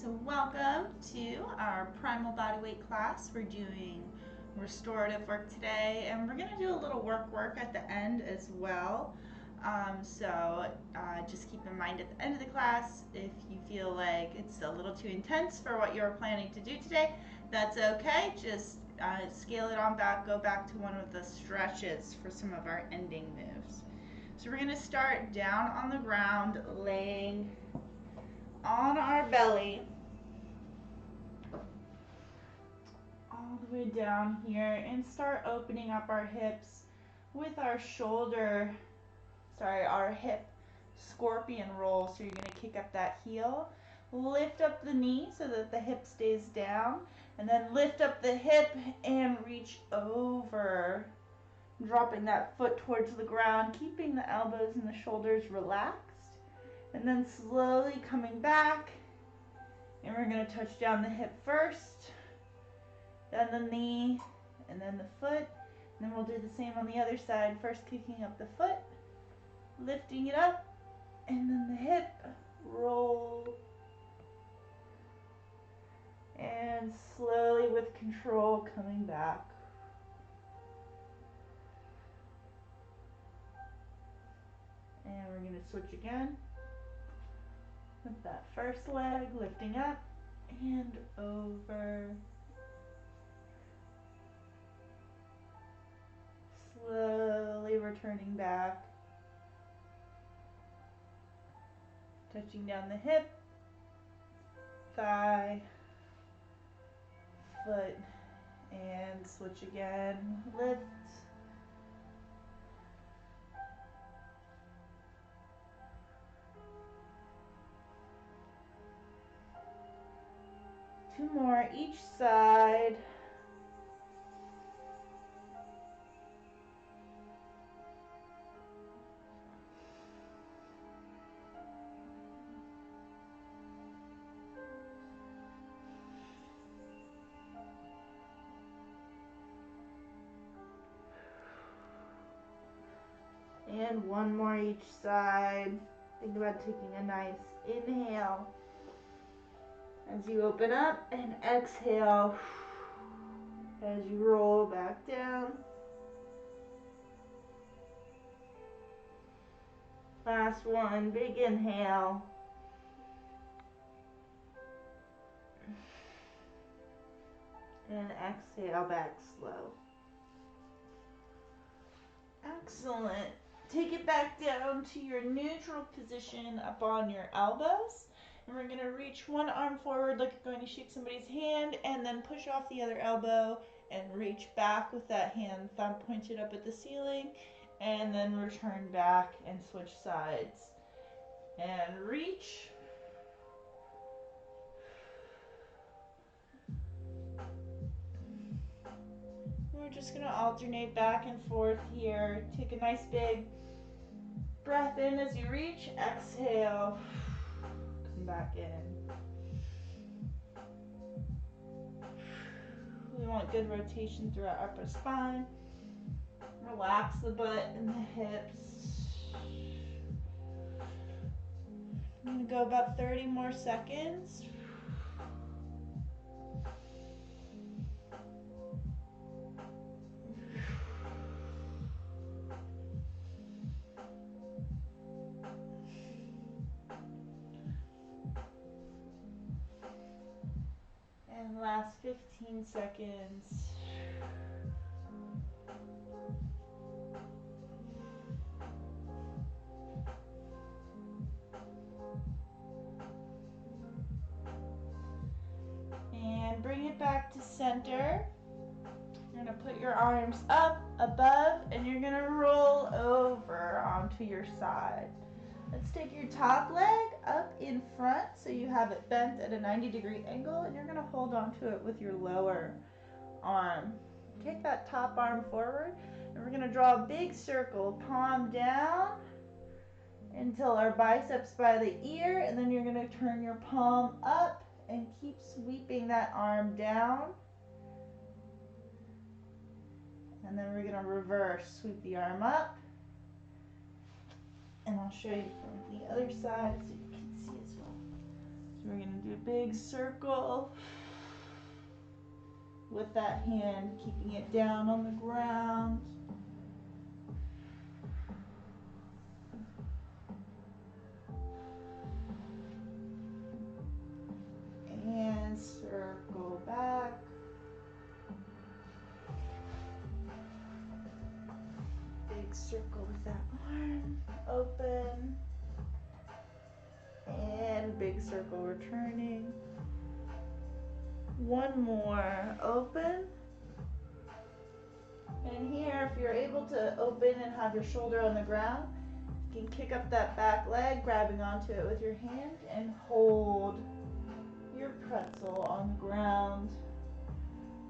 So welcome to our Primal Bodyweight class. We're doing restorative work today, and we're going to do a little work at the end as well. Just keep in mind at the end of the class, if you feel like it's a little too intense for what you're planning to do today, that's okay. Just scale it on back, go back to one of the stretches for some of our ending moves. So we're going to start down on the ground, laying on our belly, all the way down here, and start opening up our hips with our our hip scorpion roll. So you're going to kick up that heel, lift up the knee so that the hip stays down, and then lift up the hip and reach over, dropping that foot towards the ground, keeping the elbows and the shoulders relaxed, and then slowly coming back, and we're going to touch down the hip first, then the knee, and then the foot. And then we'll do the same on the other side. First kicking up the foot, lifting it up, and then the hip, roll. And slowly with control coming back. And we're going to switch again with that first leg, lifting up and over. Slowly returning back, touching down the hip, thigh, foot, and switch again. Lift, two more each side. And one more each side. Think about taking a nice inhale as you open up, and exhale as you roll back down. Last one, big inhale. And exhale back slow. Excellent. Take it back down to your neutral position up on your elbows. And we're going to reach one arm forward like you're going to shake somebody's hand, and then push off the other elbow and reach back with that hand, thumb pointed up at the ceiling, and then return back and switch sides. And reach. We're just going to alternate back and forth here. Take a nice big breath in as you reach. Exhale. Come back in. We want good rotation through our upper spine. Relax the butt and the hips. I'm going to go about 30 more seconds. And last 15 seconds. And bring it back to center. You're going to put your arms up above, and you're going to roll over onto your side. Let's take your top leg up in front so you have it bent at a 90-degree angle, and you're going to hold onto it with your lower arm. Kick that top arm forward, and we're going to draw a big circle, palm down until our biceps by the ear, and then you're going to turn your palm up and keep sweeping that arm down. And then we're going to reverse, sweep the arm up. And I'll show you from the other side so you can see as well. So We're going to do a big circle with that hand, keeping it down on the ground. And circle back. Big circle with that arm, open. And big circle returning. One more, open. And here, if you're able to open and have your shoulder on the ground, you can kick up that back leg, grabbing onto it with your hand, and hold your pretzel on the ground.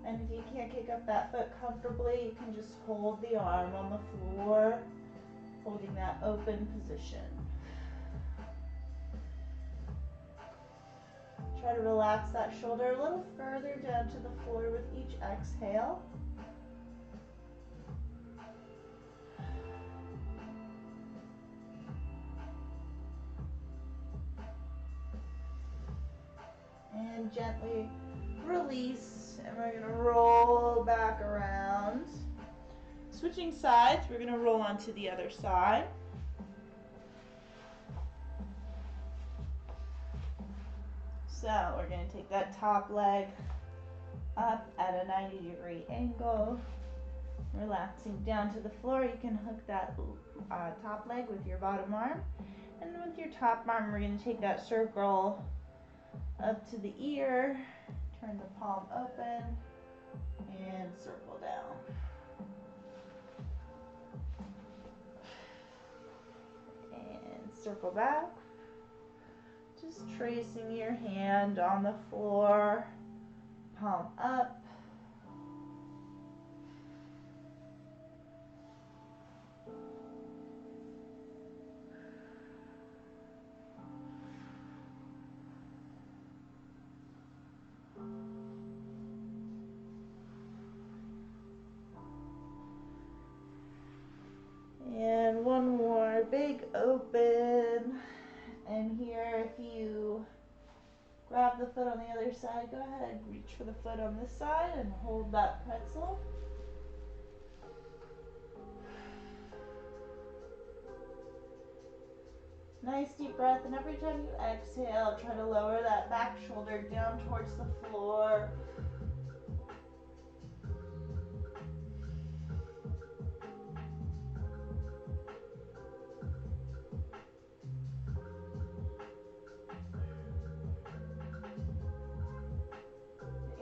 And if you can't kick up that foot comfortably, you can just hold the arm on the floor, holding that open position. Try to relax that shoulder a little further down to the floor with each exhale. And gently release, and we're going to roll back around. Switching sides, we're going to roll onto the other side. So we're going to take that top leg up at a 90-degree angle, relaxing down to the floor. You can hook that top leg with your bottom arm, and with your top arm we're going to take that circle up to the ear, turn the palm open, and circle down. And circle back. Just tracing your hand on the floor, palm up. And one more, big open. And here, if you grab the foot on the other side, go ahead, reach for the foot on this side and hold that pretzel. Nice deep breath, and every time you exhale, try to lower that back shoulder down towards the floor.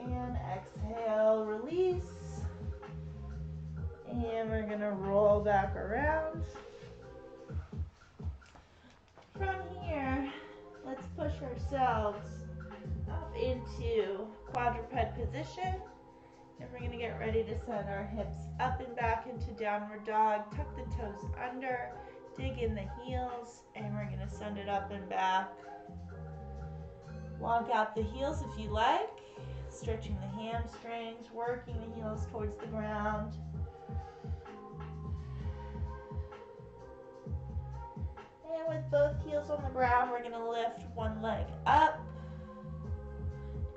And exhale, release. And we're going to roll back around. From here, let's push ourselves up into quadruped position. And we're going to get ready to send our hips up and back into downward dog. Tuck the toes under, dig in the heels, and we're going to send it up and back. Walk out the heels if you like, stretching the hamstrings, working the heels towards the ground. And with both heels on the ground, we're going to lift one leg up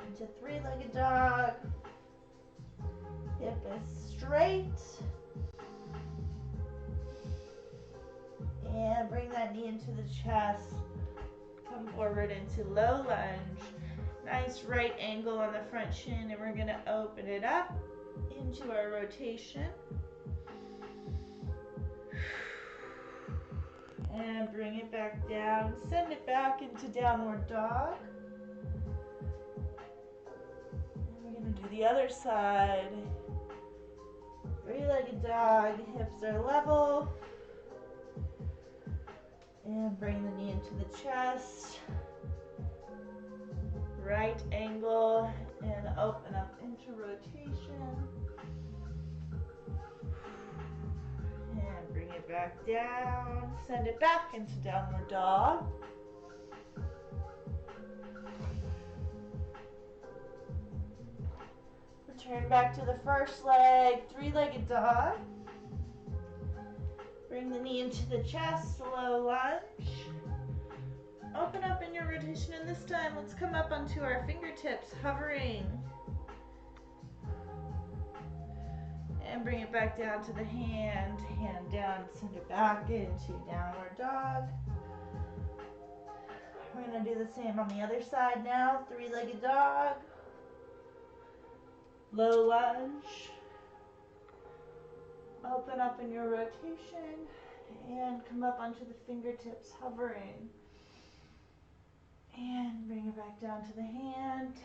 into three-legged dog. Hip is straight. And bring that knee into the chest. Come forward into low lunge. Nice right angle on the front shin, and we're going to open it up into our rotation. And bring it back down. Send it back into downward dog. And we're going to do the other side. Three-legged dog, hips are level. And bring the knee into the chest. Right angle, and open up into rotation. And bring it back down. Send it back into downward dog. Return back to the first leg, three-legged dog. Bring the knee into the chest, low lunge. Open up in your rotation, and this time let's come up onto our fingertips, hovering. And bring it back down to the hand down, send it back into downward dog. We're going to do the same on the other side now, three-legged dog, low lunge. Open up in your rotation and come up onto the fingertips, hovering. And bring it back down to the hand.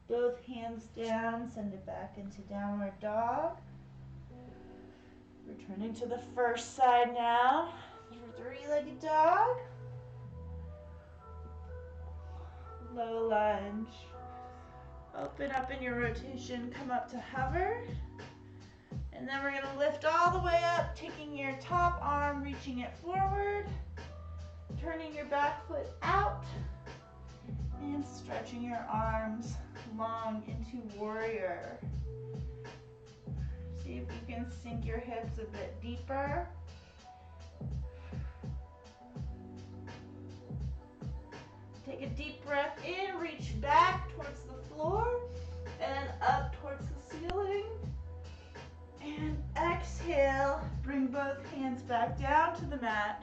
Both hands down, send it back into downward dog. Returning to the first side now, three-legged dog. Low lunge. Open up in your rotation, come up to hover. And then we're going to lift all the way up, taking your top arm, reaching it forward, turning your back foot out, and stretching your arms long into warrior. See if you can sink your hips a bit deeper. Take a deep breath in, reach back towards the floor, and up towards the ceiling. And exhale, bring both hands back down to the mat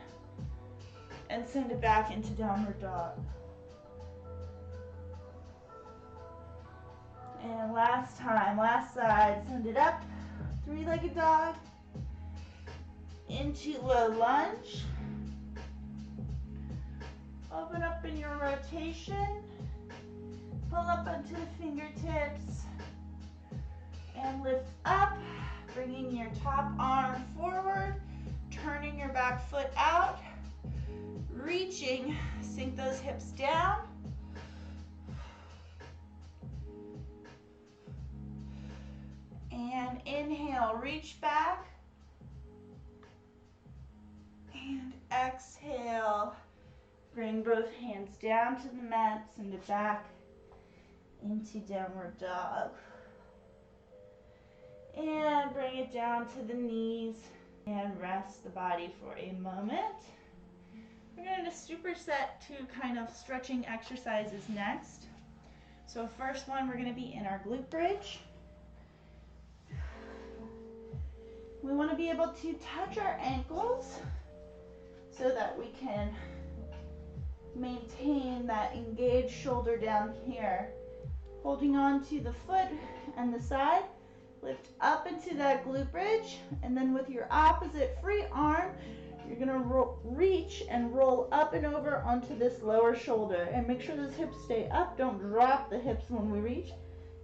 and send it back into downward dog. And last time, last side, send it up, three-legged dog, into low lunge. Open up in your rotation, pull up onto the fingertips, and lift up, bringing your top arm forward, turning your back foot out, reaching, sink those hips down. And inhale, reach back. And exhale, bring both hands down to the mat, send it back into downward dog. And bring it down to the knees and rest the body for a moment. We're going to superset two kind of stretching exercises next. So first one, we're going to be in our glute bridge. We want to be able to touch our ankles so that we can maintain that engaged shoulder down here. Holding on to the foot and the side, lift up into that glute bridge, and then with your opposite free arm, you're gonna reach and roll up and over onto this lower shoulder. And make sure those hips stay up, don't drop the hips when we reach.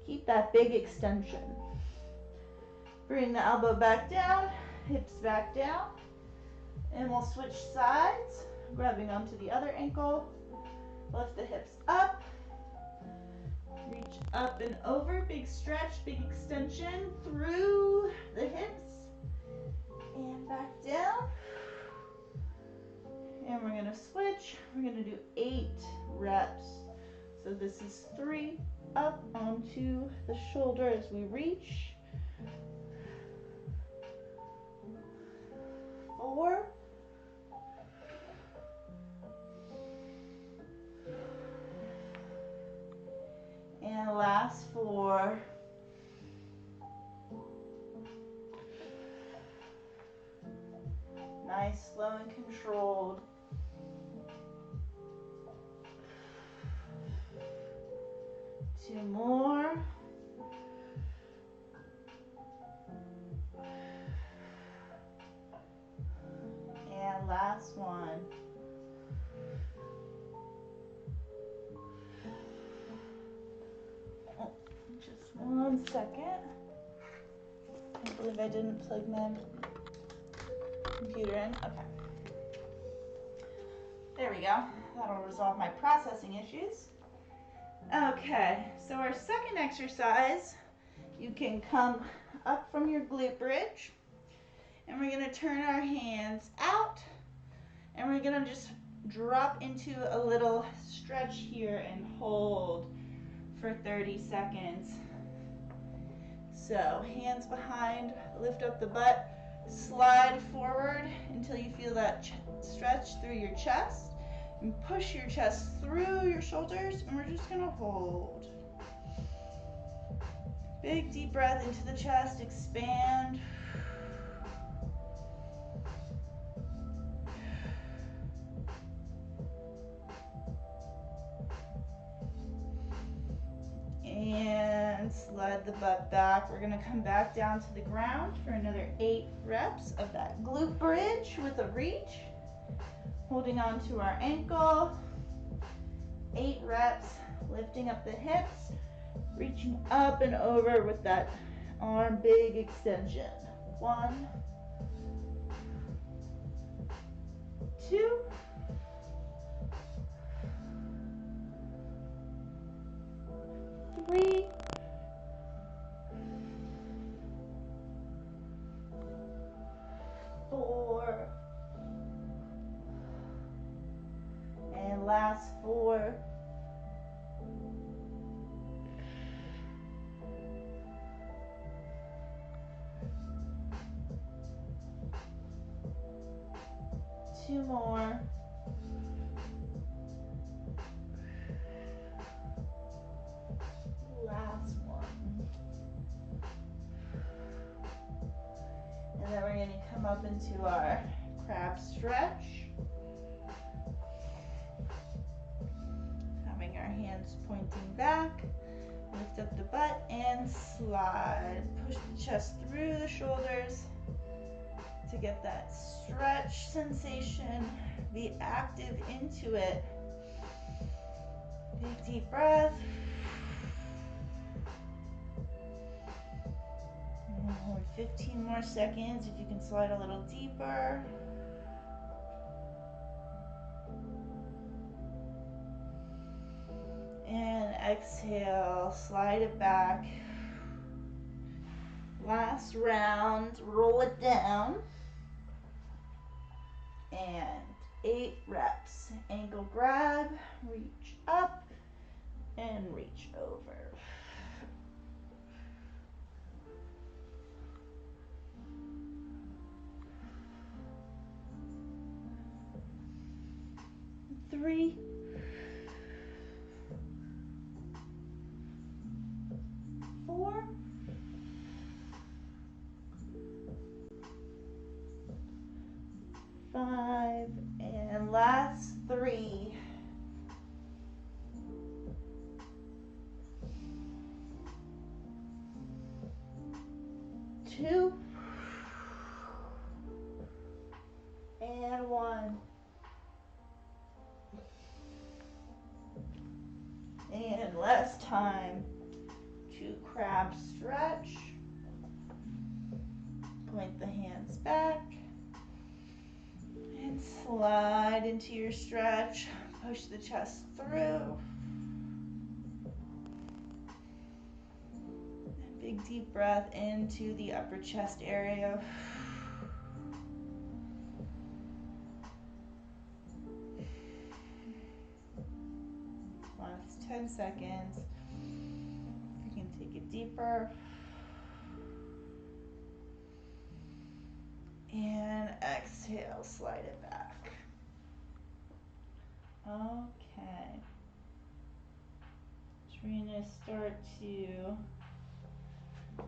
Keep that big extension. Bring the elbow back down, hips back down, and we'll switch sides, grabbing onto the other ankle. Lift the hips up, reach up and over, big stretch, big extension through the hips, and back down. And we're gonna switch, we're gonna do 8 reps. So this is 3 up onto the shoulder as we reach. 4. And last 4. Nice, slow and controlled. Two more. And last one. Oh, just 1 second. I believe I didn't plug my computer in. Okay. There we go. That'll resolve my processing issues. Okay, so our second exercise, you can come up from your glute bridge, and we're going to turn our hands out, and we're going to just drop into a little stretch here and hold for 30 seconds. So hands behind, lift up the butt, slide forward until you feel that stretch through your chest. And push your chest through your shoulders, and we're just gonna hold. Big deep breath into the chest, expand. And slide the butt back. We're gonna come back down to the ground for another 8 reps of that glute bridge with a reach. Holding on to our ankle. 8 reps, lifting up the hips, reaching up and over with that arm big extension. 1, 2, 3, 4, and last 4. 2 more. Last one. And then we're going to come up into our crab stretch. Having our hands pointing back. Lift up the butt and slide. Push the chest through the shoulders to get that stretch sensation. Be active into it. Big deep breath. Hold 15 more seconds if you can slide a little deeper. And exhale, slide it back. Last round, roll it down. And 8 reps. Ankle grab, reach up, and reach over. Three, 4, 5, and last 3. 2, and 1. And last time to crab stretch. Point the hands back and slide into your stretch. Push the chest through. And big deep breath into the upper chest area. Last 10 seconds. You can take it deeper. And exhale, slide it back. Okay. So we're going to start to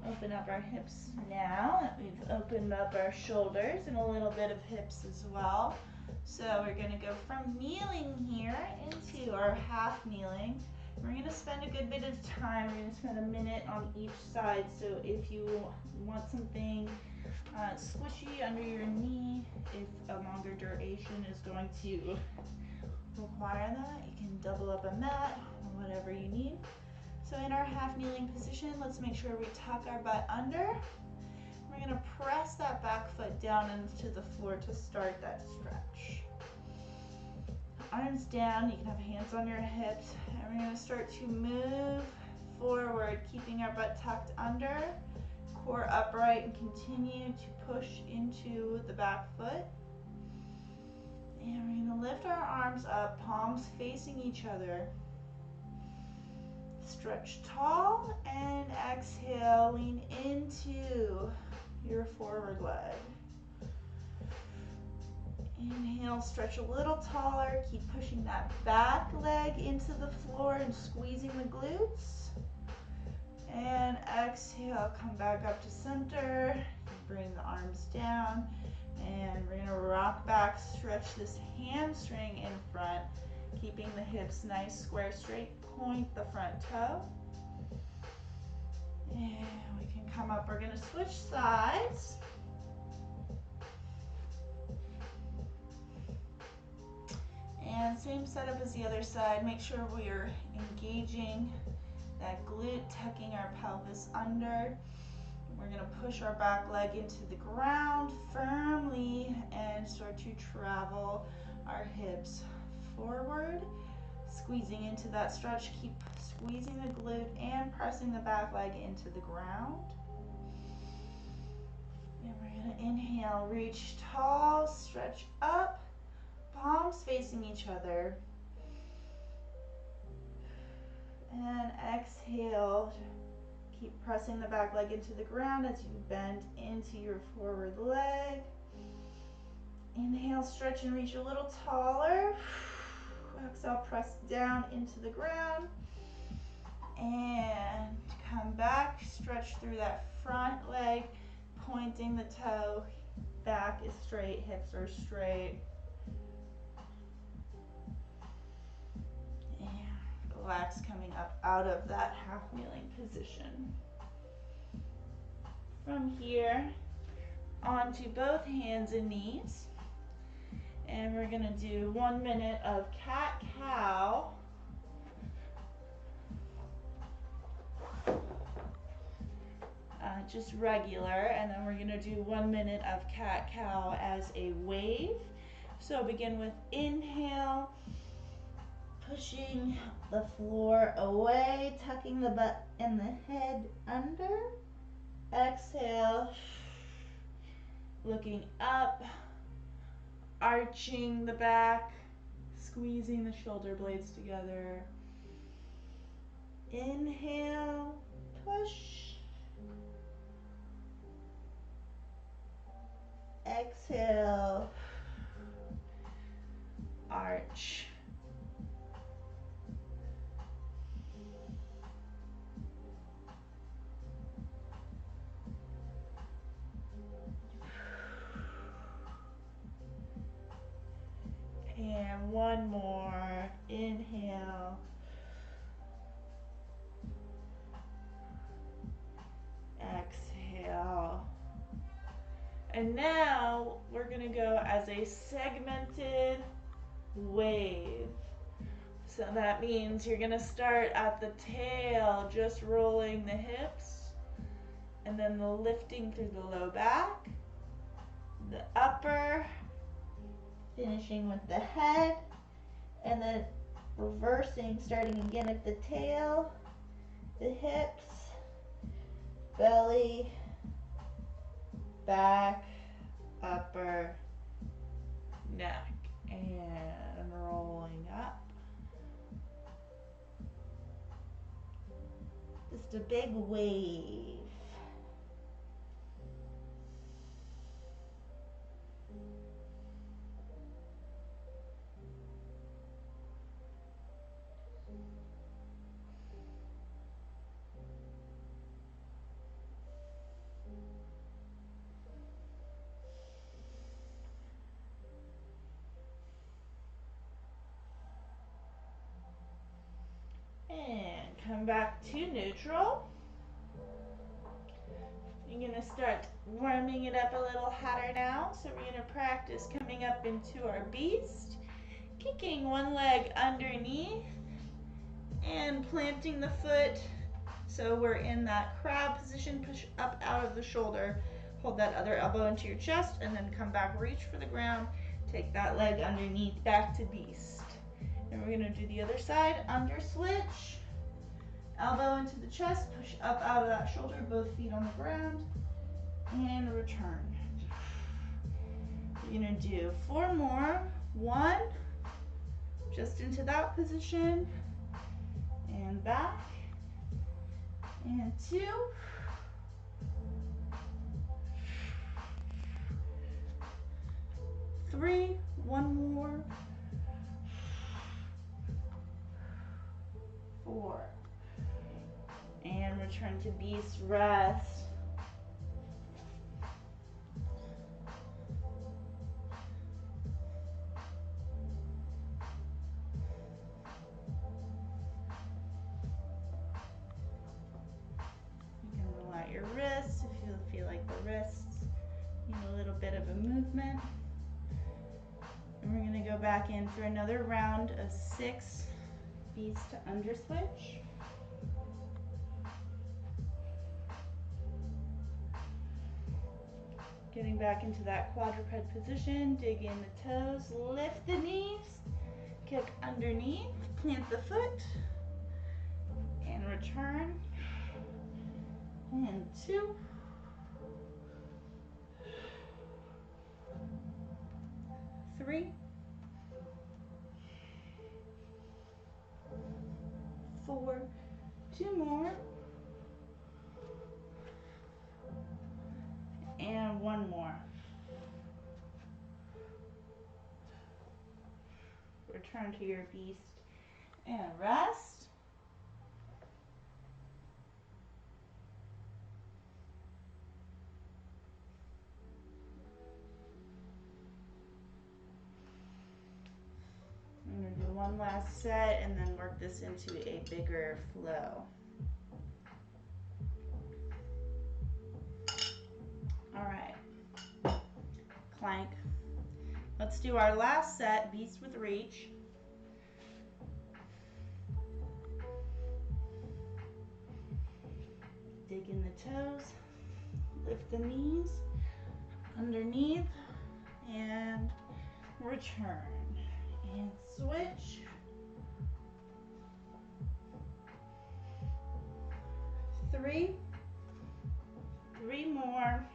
open up our hips now that we've opened up our shoulders and a little bit of hips as well. So we're going to go from kneeling here into our half kneeling. We're going to spend a good bit of time. We're going to spend a minute on each side. So if you want something squishy under your knee, if a longer duration is going to require that, you can double up a mat or whatever you need. So in our half kneeling position, let's make sure we tuck our butt under. We're going to press that back foot down into the floor to start that stretch. Arms down, you can have hands on your hips, and we're going to start to move forward, keeping our butt tucked under, core upright, and continue to push into the back foot. And we're going to lift our arms up, palms facing each other. Stretch tall, and exhale, lean into your forward leg. Inhale, stretch a little taller. Keep pushing that back leg into the floor and squeezing the glutes. And exhale, come back up to center. Bring the arms down. And we're gonna rock back, stretch this hamstring in front, keeping the hips nice, square, straight. Point the front toe. And we can come up. We're gonna switch sides. And same setup as the other side. Make sure we are engaging that glute, tucking our pelvis under. We're gonna push our back leg into the ground firmly and start to travel our hips forward, squeezing into that stretch. Keep squeezing the glute and pressing the back leg into the ground. And we're gonna inhale, reach tall, stretch up, palms facing each other. And exhale, keep pressing the back leg into the ground as you bend into your forward leg. Inhale, stretch and reach a little taller. Exhale, press down into the ground. And come back, stretch through that front leg, pointing the toe. Back is straight, hips are straight. And relax, coming up out of that half kneeling position. From here, onto both hands and knees. And we're gonna do 1 minute of cat-cow. Just regular, and then we're gonna do 1 minute of cat-cow as a wave. So begin with inhale, pushing the floor away, tucking the butt and the head under. Exhale, looking up, arching the back, squeezing the shoulder blades together. Inhale, push. Exhale, arch. And one more. Inhale. Exhale. And now we're going to go as a segmented wave. So that means you're going to start at the tail, just rolling the hips, and then the lifting through the low back, the upper, finishing with the head, and then reversing, starting again at the tail, the hips, belly, back, upper, neck, and rolling up. Just a big wave. And come back to neutral. You're going to start warming it up a little hotter now. So we're going to practice coming up into our beast, kicking one leg underneath and planting the foot. So we're in that crab position, push up out of the shoulder, hold that other elbow into your chest, and then come back, reach for the ground, take that leg underneath, back to beast. And we're going to do the other side, under switch, elbow into the chest, push up out of that shoulder, both feet on the ground, and return. We're going to do 4 more. 1, just into that position, and back, and 2, 3, return to beast, rest. You can roll out your wrists if you feel like the wrists need a little bit of a movement. And we're going to go back in for another round of 6 beast to under switch. Getting back into that quadruped position, dig in the toes, lift the knees, kick underneath, plant the foot, and return. And 2. 3. 4. 2 more. And 1 more. Return to your beast and rest. I'm going to do one last set and then work this into a bigger flow. All right, plank. Let's do our last set, beast with reach. Dig in the toes, lift the knees, underneath, and return. And switch. 3. 3 more.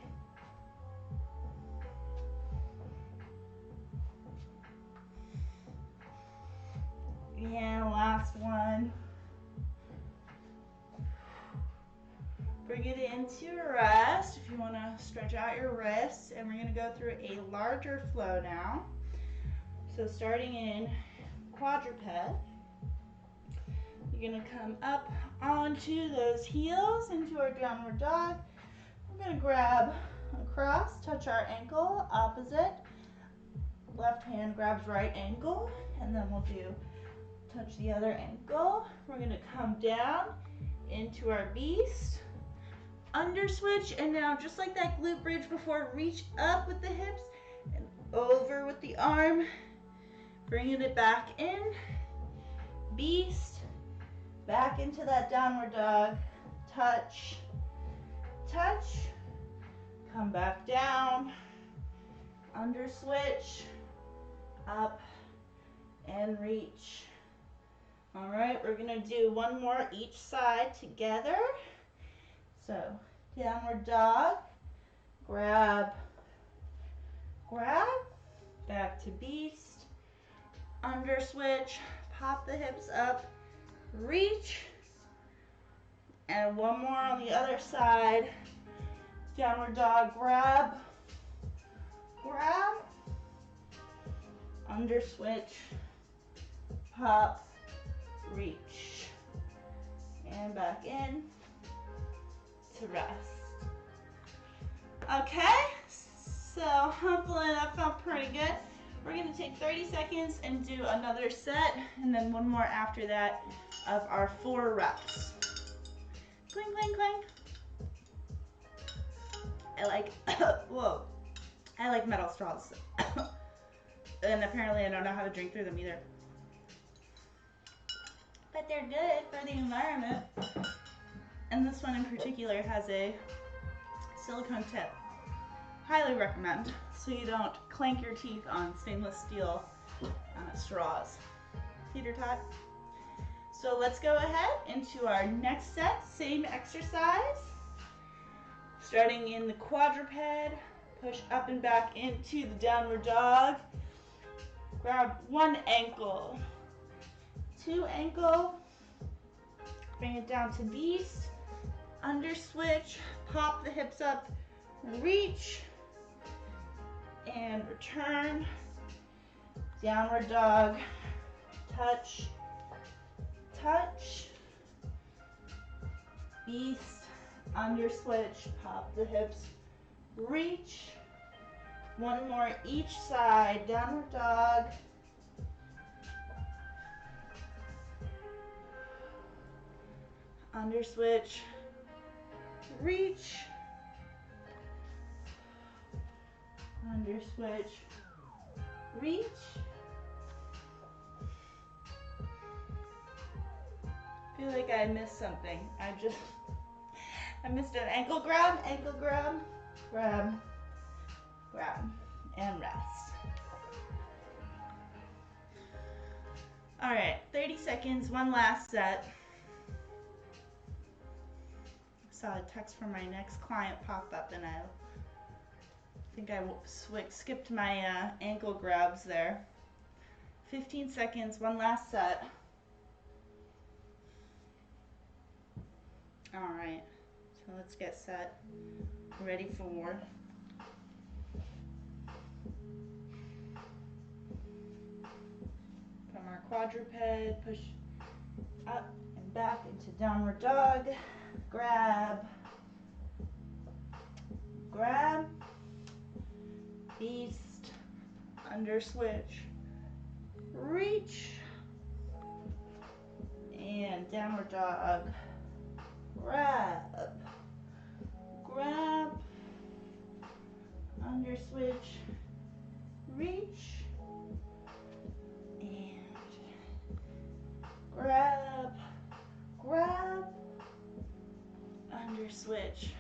And last one. Bring it into rest if you want to stretch out your wrists, and we're going to go through a larger flow now. So starting in quadruped, you're going to come up onto those heels into our downward dog. We're going to grab across, touch our ankle, opposite. Left hand grabs right ankle, and then we'll do touch the other ankle. We're going to come down into our beast, under switch, and now just like that glute bridge before, reach up with the hips and over with the arm, bringing it back in, beast, back into that downward dog, touch, touch, come back down, under switch, up, and reach. All right, we're gonna do one more each side together. So, downward dog, grab, grab, back to beast, under switch, pop the hips up, reach, and one more on the other side. Downward dog, grab, grab, under switch, pop, reach, and back in to rest. Okay, so hopefully that felt pretty good. We're going to take 30 seconds and do another set, and then one more after that of our 4 reps. Cling, cling, cling. I like, whoa, I like metal straws. And apparently I don't know how to drink through them either. But they're good for the environment. And this one in particular has a silicone tip. Highly recommend, so you don't clank your teeth on stainless steel straws. Teeter tot. So let's go ahead into our next set, same exercise. Starting in the quadruped, push up and back into the downward dog. Grab one ankle, 2 ankle, bring it down to beast, under switch, pop the hips up, reach, and return, downward dog, touch, touch, beast, under switch, pop the hips, reach. One more each side, downward dog. Under switch, reach. Under switch, reach. I feel like I missed something. I missed an ankle grab, grab, grab, and rest. All right, 30 seconds, one last set. I saw a text from my next client pop up and I think I skipped my ankle grabs there. 15 seconds, one last set. All right, so let's get set, ready for from our quadruped, push up and back into downward dog, grab, grab, beast, under switch, reach, and downward dog, grab, grab, under switch, reach, and grab, grab, under switch,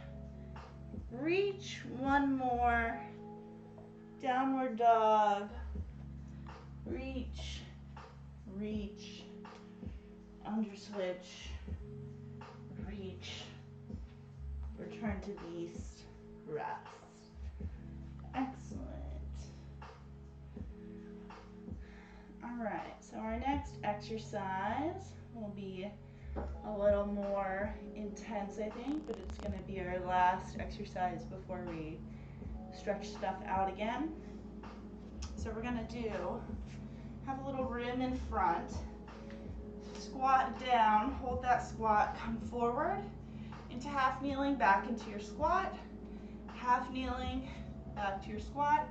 reach. One more, downward dog, reach, reach, under switch, reach, return to beast, rest. Excellent. All right, so our next exercise will be a little more intense, I think, but it's going to be our last exercise before we stretch stuff out again. So we're going to have a little rim in front, squat down, hold that squat, come forward into half kneeling, back into your squat, half kneeling, back to your squat,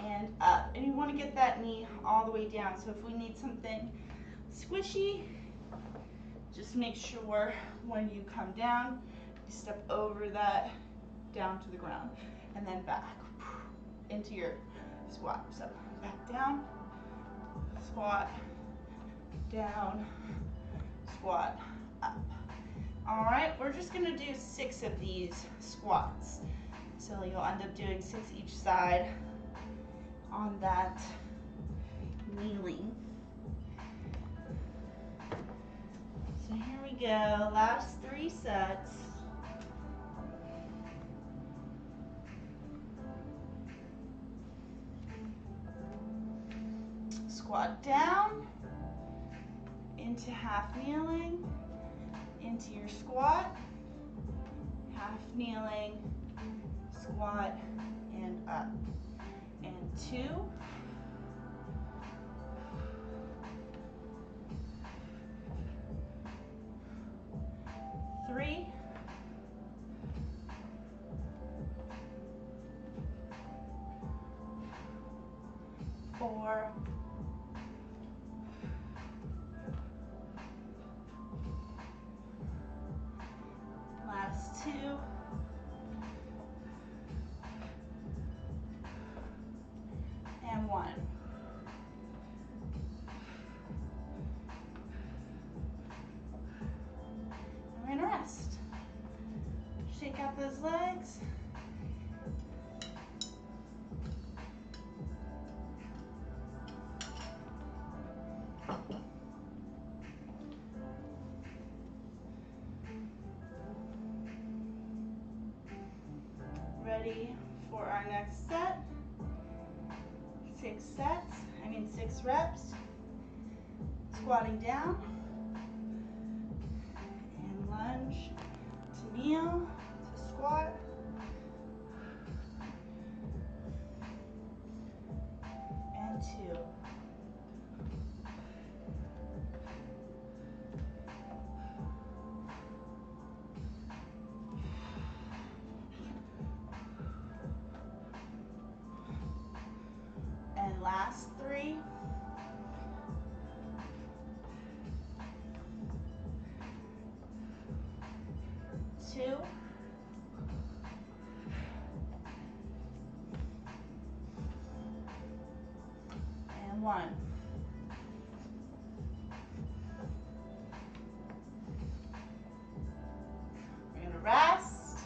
and up. And you want to get that knee all the way down. So if we need something squishy, just make sure when you come down, you step over that down to the ground, and then back into your squat. So back down, squat, down, squat, up. All right, we're just gonna do 6 of these squats. So you'll end up doing 6 each side on that kneeling. So here we go, last 3 sets. Squat down, into half kneeling, into your squat, half kneeling, squat, and up. And 2, 3, 4, 2, and 1. We're gonna rest. Shake out those legs. Ready for our next set. 6 reps. Squatting down. And lunge to kneel, to squat. And 2. 1. We're going to rest.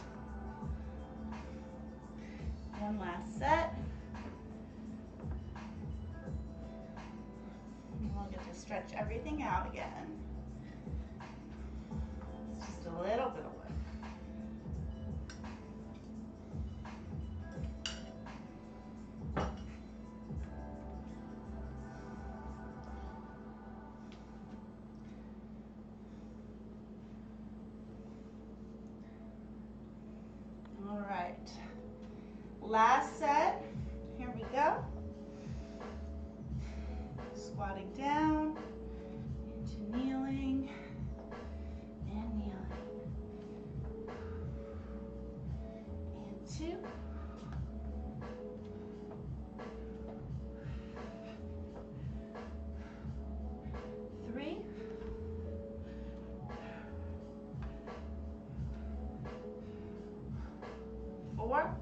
One last set. And we'll get to stretch everything out again. It's just a little bit of work. All right, last set, here we go. Squatting down, into kneeling, and kneeling. And 2. 3. 4.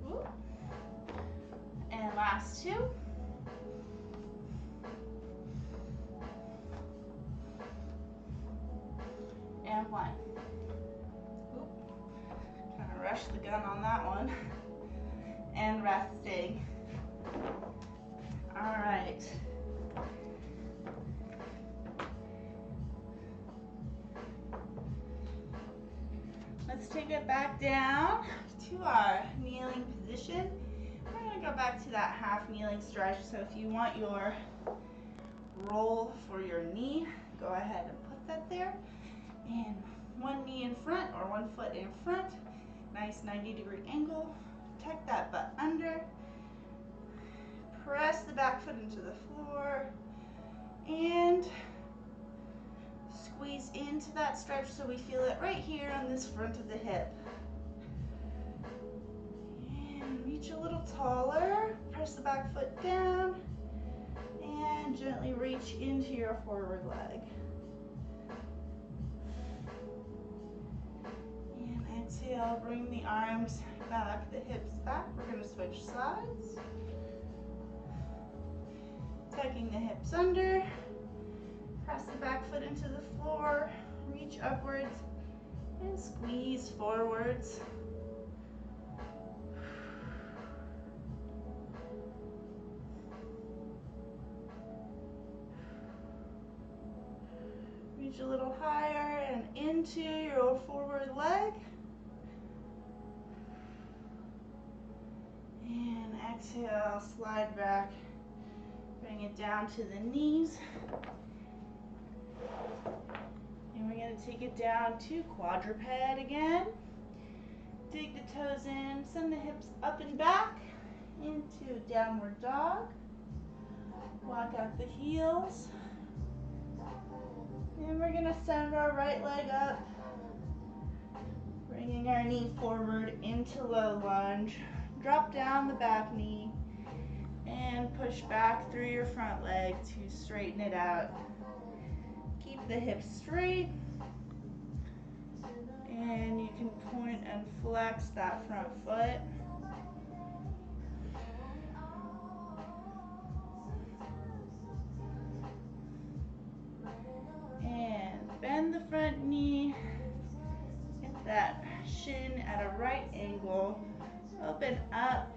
Ooh. And last 2. And 1. Ooh. Kind of rushed the gun on that one. And resting. All right. Let's take it back down to our kneeling position. We're going to go back to that half kneeling stretch. So if you want your roll for your knee, go ahead and put that there. And one knee in front or one foot in front. Nice 90-degree angle. Tuck that butt under. Press the back foot into the floor. And squeeze into that stretch so we feel it right here on this front of the hip. And reach a little taller. Press the back foot down. And gently reach into your forward leg. And exhale, bring the arms back, the hips back. We're going to switch sides. Tucking the hips under. Press the back foot into the floor, reach upwards, and squeeze forwards. Reach a little higher and into your forward leg. And exhale, slide back, bring it down to the knees. And we're going to take it down to quadruped again. Dig the toes in, send the hips up and back into downward dog. Walk out the heels. And we're going to send our right leg up, bringing our knee forward into low lunge. Drop down the back knee and push back through your front leg to straighten it out. Keep the hips straight, and you can point and flex that front foot. And bend the front knee, get that shin at a right angle. Open up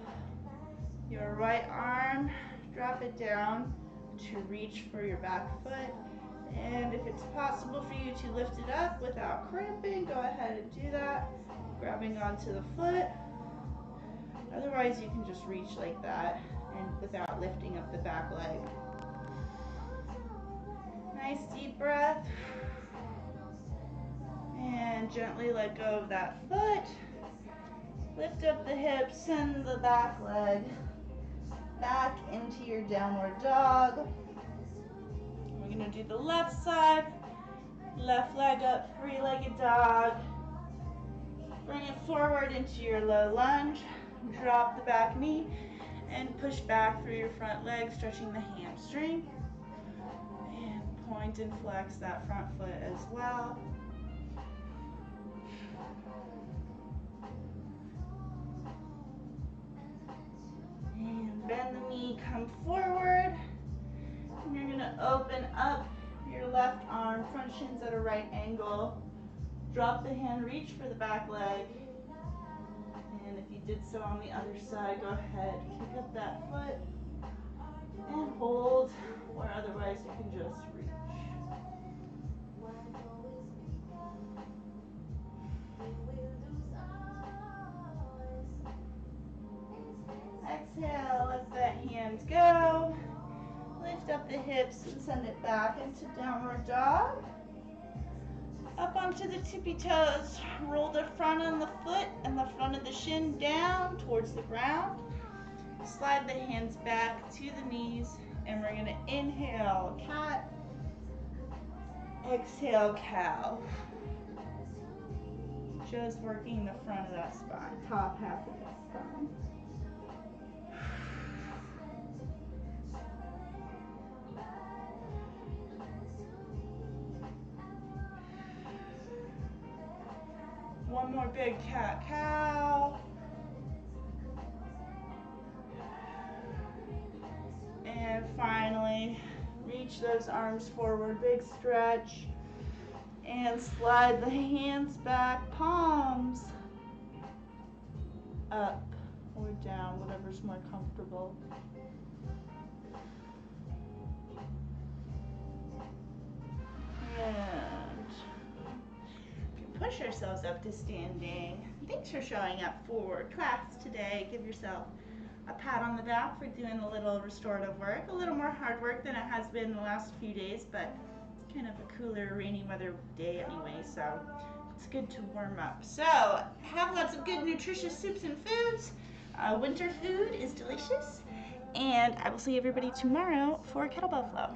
your right arm, drop it down to reach for your back foot. And if it's possible for you to lift it up without cramping, go ahead and do that, grabbing onto the foot. Otherwise, you can just reach like that and without lifting up the back leg. Nice deep breath. And gently let go of that foot. Lift up the hips, send the back leg back into your downward dog. We're going to do the left side. Left leg up, three-legged dog. Bring it forward into your low lunge. Drop the back knee and push back through your front leg, stretching the hamstring. And point and flex that front foot as well. knee come forward. And you're gonna open up your left arm, front shin's at a right angle. Drop the hand, reach for the back leg. And if you did so on the other side, go ahead, kick up that foot and hold, or otherwise you can just reach. Exhale, let that hand go. Lift up the hips and send it back into downward dog. Up onto the tippy toes. Roll the front of the foot and the front of the shin down towards the ground. Slide the hands back to the knees, and we're going to inhale, cat. Exhale, cow. Just working the front of that spine, top half of that spine. One more big cat, cow. And finally, reach those arms forward, big stretch. And slide the hands back, palms up or down, whatever's more comfortable. And if you push yourselves up to standing, thanks for showing up for class today. Give yourself a pat on the back for doing a little restorative work, a little more hard work than it has been the last few days, but it's kind of a cooler, rainy weather day anyway, so it's good to warm up. So have lots of good, nutritious soups and foods. Winter food is delicious, and I will see everybody tomorrow for kettlebell flow.